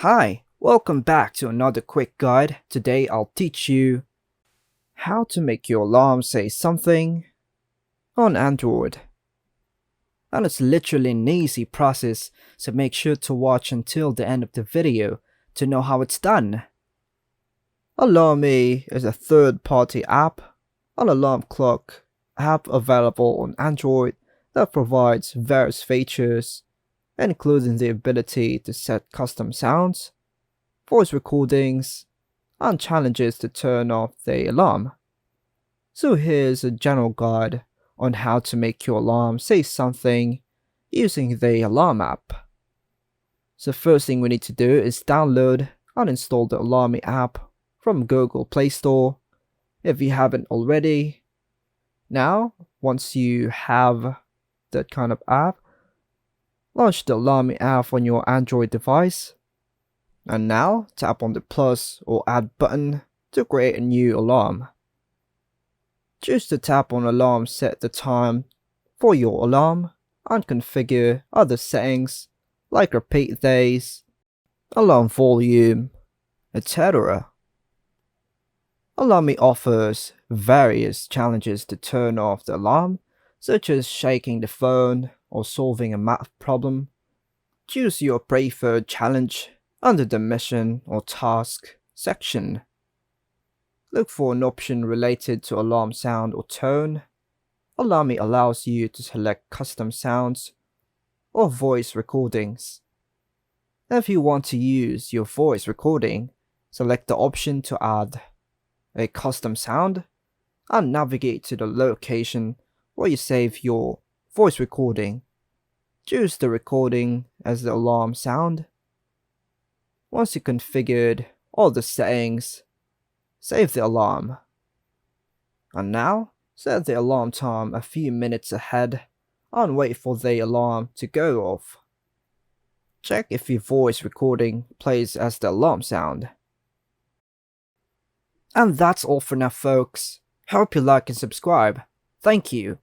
Hi, welcome back to another quick guide. Today I'll teach you how to make your alarm say something on Android. And it's literally an easy process, so make sure to watch until the end of the video to know how it's done. Alarmy is a third-party app, an alarm clock app available on Android that provides various features, including the ability to set custom sounds, voice recordings, and challenges to turn off the alarm. So here's a general guide on how to make your alarm say something using the Alarm app. So first thing we need to do is download and install the Alarmy app from Google Play Store if you haven't already. Now, once you have that kind of app, launch the Alarmy app on your Android device. And now, tap on the plus or add button to create a new alarm. Choose to tap on alarm, set the time for your alarm, and configure other settings like repeat days, alarm volume, etc. Alarmy offers various challenges to turn off the alarm, such as shaking the phone or solving a math problem. Choose your preferred challenge under the mission or task section. Look for an option related to alarm sound or tone. Alarmy allows you to select custom sounds or voice recordings. If you want to use your voice recording, select the option to add a custom sound and navigate to the location where you save your voice recording. Choose the recording as the alarm sound. Once you configured all the settings, save the alarm. And now, set the alarm time a few minutes ahead and wait for the alarm to go off. Check if your voice recording plays as the alarm sound. And that's all for now, folks. Hope you like and subscribe. Thank you.